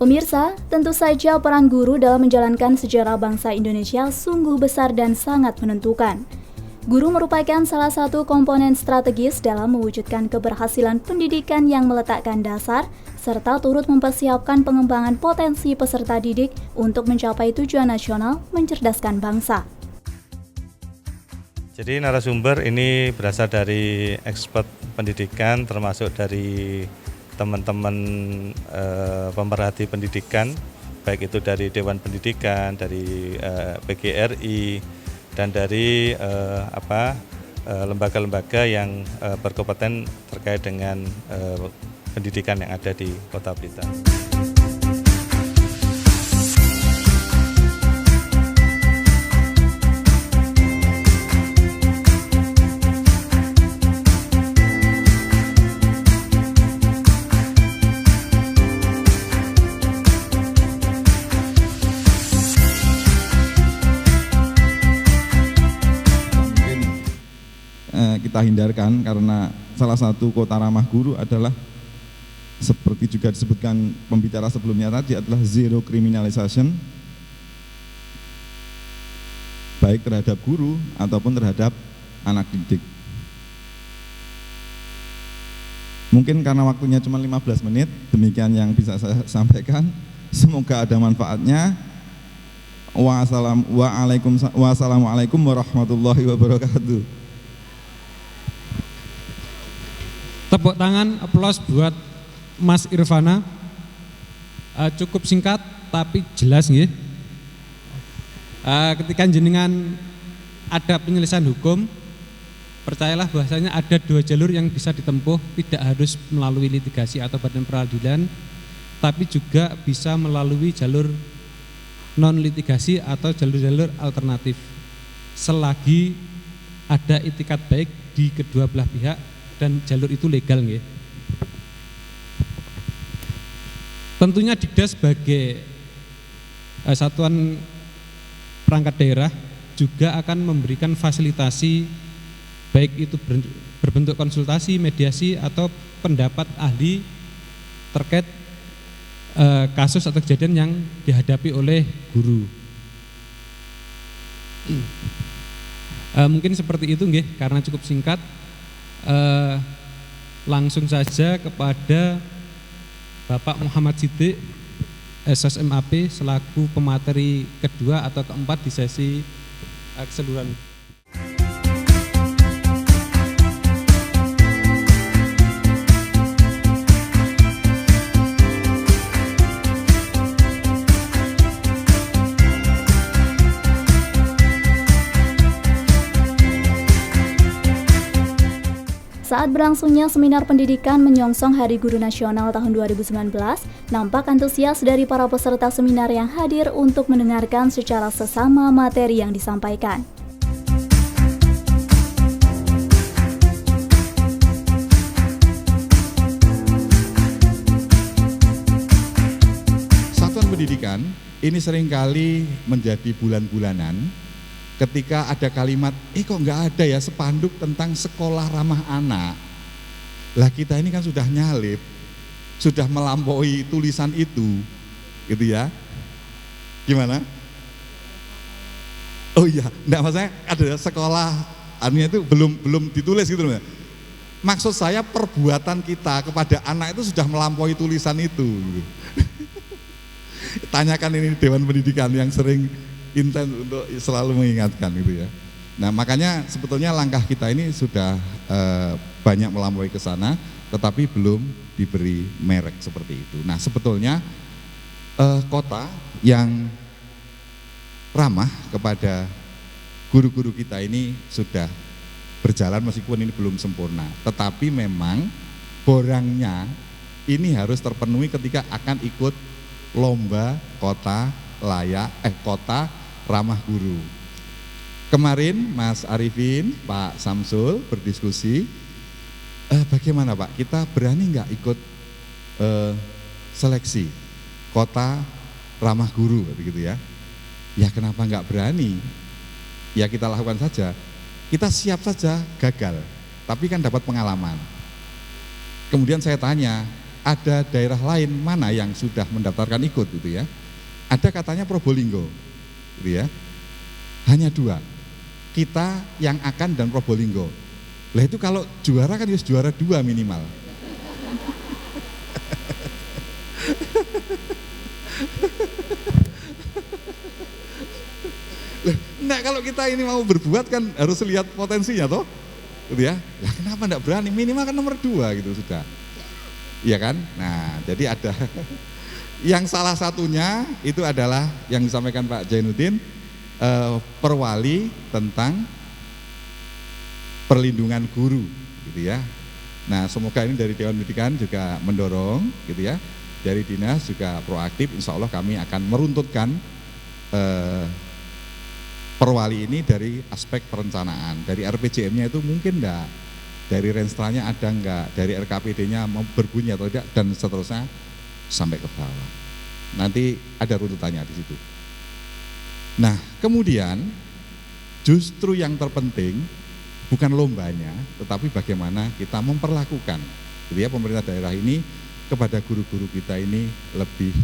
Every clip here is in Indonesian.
Pemirsa, tentu saja peran guru dalam menjalankan sejarah bangsa Indonesia sungguh besar dan sangat menentukan. Guru merupakan salah satu komponen strategis dalam mewujudkan keberhasilan pendidikan yang meletakkan dasar, serta turut mempersiapkan pengembangan potensi peserta didik untuk mencapai tujuan nasional mencerdaskan bangsa. Jadi narasumber ini berasal dari expert pendidikan, termasuk dari teman-teman pemerhati pendidikan, baik itu dari Dewan Pendidikan, dari PGRI, dan dari lembaga-lembaga yang berkompeten terkait dengan pendidikan yang ada di Kota Blitar. Kita hindarkan karena salah satu kota ramah guru adalah seperti juga disebutkan pembicara sebelumnya tadi adalah zero criminalization, baik terhadap guru ataupun terhadap anak didik. Mungkin karena waktunya cuma 15 menit, demikian yang bisa saya sampaikan. Semoga ada manfaatnya. Wassalamualaikum warahmatullahi wabarakatuh. Tepuk tangan, aplaus buat Mas Irvana. Cukup singkat tapi jelas nggih. Ketika jenengan ada penyelesaian hukum, percayalah bahwasanya ada dua jalur yang bisa ditempuh, tidak harus melalui litigasi atau badan peradilan, tapi juga bisa melalui jalur non litigasi atau jalur-jalur alternatif. Selagi ada itikat baik di kedua belah pihak dan jalur itu legal nggih. Tentunya Dikda sebagai satuan perangkat daerah juga akan memberikan fasilitasi baik itu berbentuk konsultasi, mediasi atau pendapat ahli terkait kasus atau kejadian yang dihadapi oleh guru. Mungkin seperti itu nggih, karena cukup singkat. Langsung saja kepada Bapak Muhammad Siddiq, SSMAP, selaku pemateri kedua atau keempat di sesi keseluruhan. Saat berlangsungnya seminar pendidikan menyongsong Hari Guru Nasional tahun 2019, nampak antusias dari para peserta seminar yang hadir untuk mendengarkan secara sesama materi yang disampaikan. Satuan pendidikan ini seringkali menjadi bulan-bulanan ketika ada kalimat, kok nggak ada ya spanduk tentang sekolah ramah anak. Lah kita ini kan sudah nyalip, sudah melampaui tulisan itu, gitu ya. Gimana? Oh iya, enggak, maksudnya ada sekolah, artinya itu belum ditulis gitu loh. Maksud saya perbuatan kita kepada anak itu sudah melampaui tulisan itu. Gitu. Tanyakan ini Dewan Pendidikan yang sering intens untuk selalu mengingatkan gitu ya. Nah makanya sebetulnya langkah kita ini sudah banyak melampaui ke sana, tetapi belum diberi merek seperti itu. Nah sebetulnya kota yang ramah kepada guru-guru kita ini sudah berjalan meskipun ini belum sempurna. Tetapi memang borangnya ini harus terpenuhi ketika akan ikut lomba kota ramah guru. Kemarin Mas Arifin, Pak Samsul berdiskusi, bagaimana Pak, kita berani nggak ikut seleksi kota ramah guru, begitu ya? Ya kenapa nggak berani? Ya kita lakukan saja. Kita siap saja gagal, tapi kan dapat pengalaman. Kemudian saya tanya, ada daerah lain mana yang sudah mendaftarkan ikut gitu ya. Ada katanya Probolinggo gitu ya. Hanya 2, kita yang akan dan Probolinggo. Lah itu kalau juara kan harus juara 2 minimal. Enggak, kalau kita ini mau berbuat kan harus lihat potensinya toh, gitu ya. Lah kenapa enggak berani? Minimal kan nomor 2 gitu sudah. Iya kan? Nah, jadi ada yang salah satunya itu adalah yang disampaikan Pak Jainuddin, perwali tentang perlindungan guru, gitu ya. Nah, semoga ini dari Dewan Pendidikan juga mendorong, gitu ya. Dari dinas juga proaktif, insya Allah kami akan meruntutkan perwali ini dari aspek perencanaan. Dari RPJM-nya itu mungkin enggak, dari renstranya ada enggak, dari RKPD-nya berbunyi atau tidak, dan seterusnya sampai ke bawah. Nanti ada runtutannya di situ. Nah, kemudian justru yang terpenting bukan lombanya, tetapi bagaimana kita memperlakukan, gitu ya, pemerintah daerah ini kepada guru-guru kita ini lebih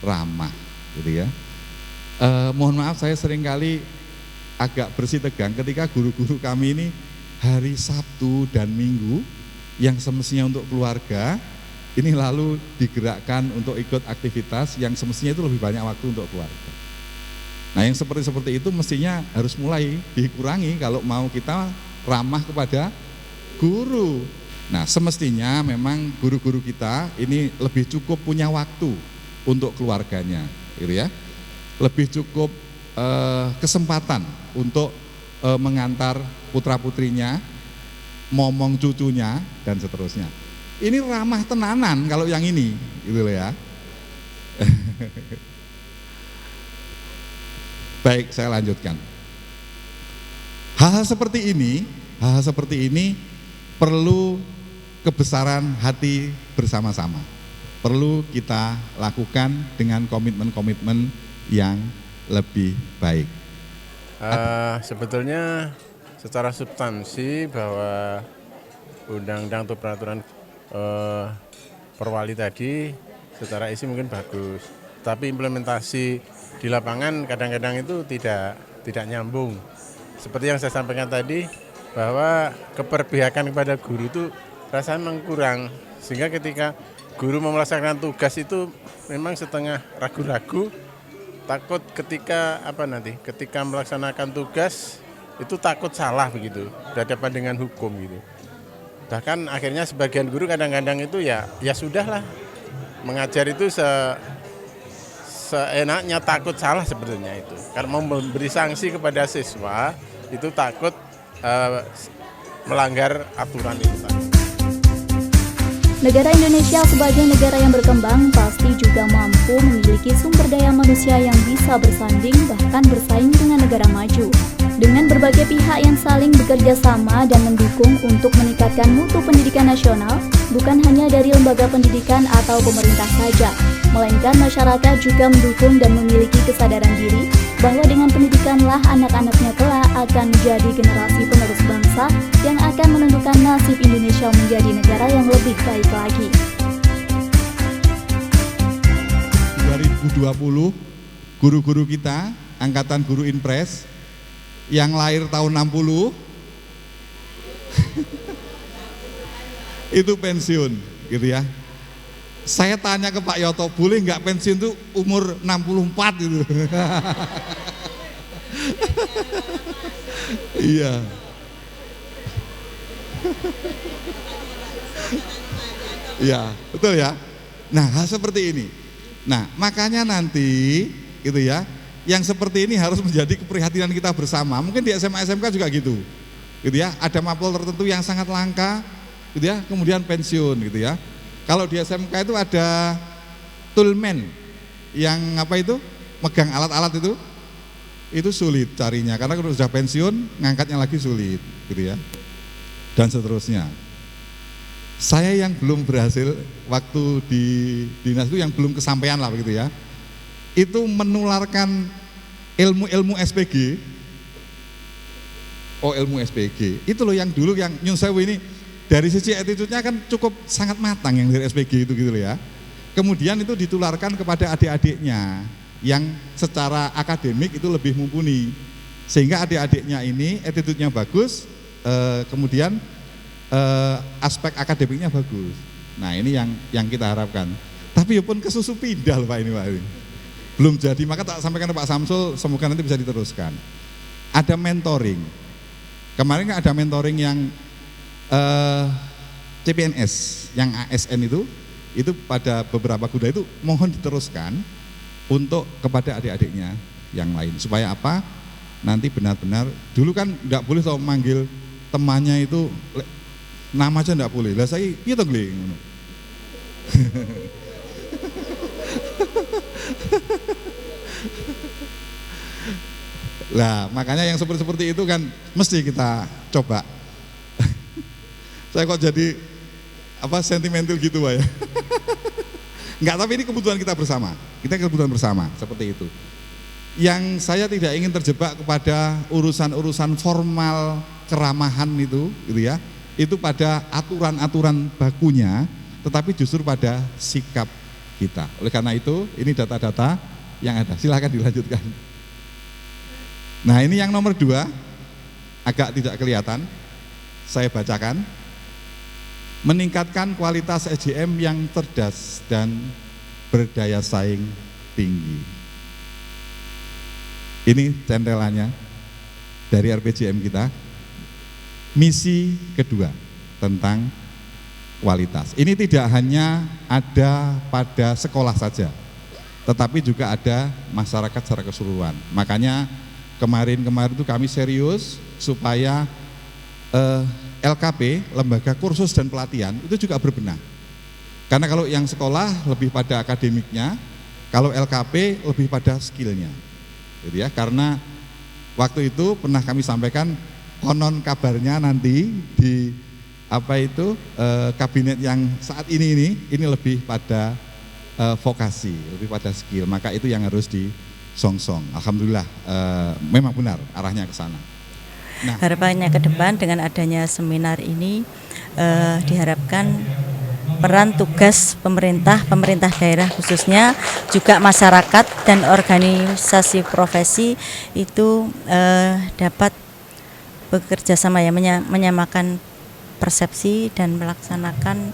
ramah, gitu ya. Mohon maaf, saya seringkali agak bersitegang ketika guru-guru kami ini hari Sabtu dan Minggu yang semestinya untuk keluarga ini lalu digerakkan untuk ikut aktivitas yang semestinya itu lebih banyak waktu untuk keluarga. Nah, yang seperti itu mestinya harus mulai dikurangi kalau mau kita ramah kepada guru. Nah, semestinya memang guru-guru kita ini lebih cukup punya waktu untuk keluarganya, gitu ya. Lebih cukup kesempatan untuk mengantar putra-putrinya, momong cucunya, dan seterusnya. Ini ramah tenanan kalau yang ini, gitu loh ya. Baik, saya lanjutkan. Hal-hal seperti ini perlu kebesaran hati bersama-sama. Perlu kita lakukan dengan komitmen-komitmen yang lebih baik. Sebetulnya secara substansi bahwa undang-undang atau peraturan perwali tadi secara isi mungkin bagus, tapi implementasi di lapangan kadang-kadang itu tidak nyambung. Seperti yang saya sampaikan tadi, bahwa keberpihakan kepada guru itu rasanya memang kurang, sehingga ketika guru melaksanakan tugas itu memang setengah ragu-ragu, takut ketika ketika melaksanakan tugas itu takut salah begitu berhadapan dengan hukum gitu. Bahkan akhirnya sebagian guru kadang-kadang itu ya sudahlah, mengajar itu seenaknya, takut salah sebetulnya itu. Karena mau memberi sanksi kepada siswa itu takut melanggar aturan itu. Negara Indonesia sebagai negara yang berkembang pasti juga mampu memiliki sumber daya manusia yang bisa bersanding bahkan bersaing dengan negara maju. Dengan berbagai pihak yang saling bekerja sama dan mendukung untuk meningkatkan mutu pendidikan nasional, bukan hanya dari lembaga pendidikan atau pemerintah saja, melainkan masyarakat juga mendukung dan memiliki kesadaran diri bahwa dengan pendidikanlah anak-anaknya kelak akan menjadi generasi penerus bangsa yang akan menentukan nasib Indonesia menjadi negara yang lebih baik lagi. 2020, guru-guru kita, angkatan guru Inpres, yang lahir tahun 60, itu pensiun, gitu ya. Saya tanya ke Pak Yoto, boleh nggak pensiun itu umur 64 gitu. Iya. Iya, betul ya. Nah, hal seperti ini. Nah, makanya nanti gitu ya, yang seperti ini harus menjadi keprihatinan kita bersama. Mungkin di SMA SMK juga gitu. Gitu ya, ada mapel tertentu yang sangat langka, gitu ya, kemudian pensiun gitu ya. Kalau di SMK itu ada toolman yang megang alat-alat itu sulit carinya karena kalau sudah pensiun ngangkatnya lagi sulit, gitu ya. Dan seterusnya. Saya yang belum berhasil waktu di dinas itu yang belum kesampaian lah begitu ya. Itu menularkan ilmu SPG. Oh, ilmu SPG. Itu loh yang dulu yang Nyun Sewu ini dari sisi attitude-nya kan cukup sangat matang yang dari SPG itu gitu loh ya. Kemudian itu ditularkan kepada adik-adiknya yang secara akademik itu lebih mumpuni, sehingga adik-adiknya ini attitude-nya bagus, kemudian aspek akademiknya bagus. Nah ini yang kita harapkan. Tapi ya pun kesusu pindah loh Pak ini Pak. Belum jadi, maka tak sampaikan ke Pak Samsul, semoga nanti bisa diteruskan. Ada mentoring. Kemarin kan ada mentoring yang CPNS, yang ASN itu pada beberapa kuda itu mohon diteruskan untuk kepada adik-adiknya yang lain. Supaya apa? Nanti benar-benar, dulu kan enggak boleh tau manggil temannya itu nama aja enggak boleh. Lah saya piye to nggih ngono. Lah makanya yang seperti itu kan mesti kita coba. Saya kok jadi sentimental gitu Pak ya. Enggak, tapi ini kebutuhan kita bersama. Kita kebutuhan bersama seperti itu. Yang saya tidak ingin terjebak kepada urusan-urusan formal keramahan itu gitu ya. Itu pada aturan-aturan bakunya, tetapi justru pada sikap kita. Oleh karena itu, ini data-data yang ada. Silakan dilanjutkan. Nah, ini yang nomor 2, agak tidak kelihatan. Saya bacakan. Meningkatkan kualitas SDM yang cerdas dan berdaya saing tinggi. Ini centelannya dari RPJM kita. Misi kedua tentang kualitas. Ini tidak hanya ada pada sekolah saja, tetapi juga ada masyarakat secara keseluruhan. Makanya kemarin itu kami serius supaya LKP, Lembaga Kursus dan Pelatihan, itu juga berbenah. Karena kalau yang sekolah lebih pada akademiknya, kalau LKP lebih pada skillnya, gitu ya. Karena waktu itu pernah kami sampaikan, konon kabarnya nanti di kabinet yang saat ini lebih pada vokasi, lebih pada skill. Maka itu yang harus disongsong. Alhamdulillah, memang benar arahnya ke sana. Nah, harapannya ke depan dengan adanya seminar ini diharapkan peran tugas pemerintah daerah khususnya juga masyarakat dan organisasi profesi itu dapat bekerja sama ya, menyamakan persepsi dan melaksanakan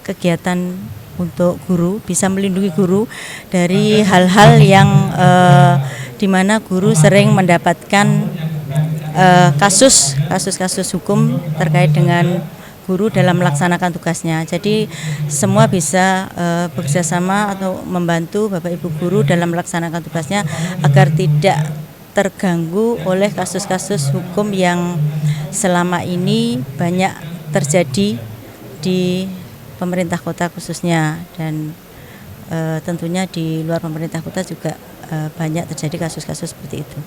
kegiatan untuk guru, bisa melindungi guru dari hal-hal yang di mana guru sering mendapatkan kasus-kasus hukum terkait dengan guru dalam melaksanakan tugasnya. Jadi semua bisa bekerja sama atau membantu Bapak Ibu guru dalam melaksanakan tugasnya agar tidak terganggu oleh kasus-kasus hukum yang selama ini banyak terjadi di pemerintah kota khususnya, dan tentunya di luar pemerintah kota juga banyak terjadi kasus-kasus seperti itu.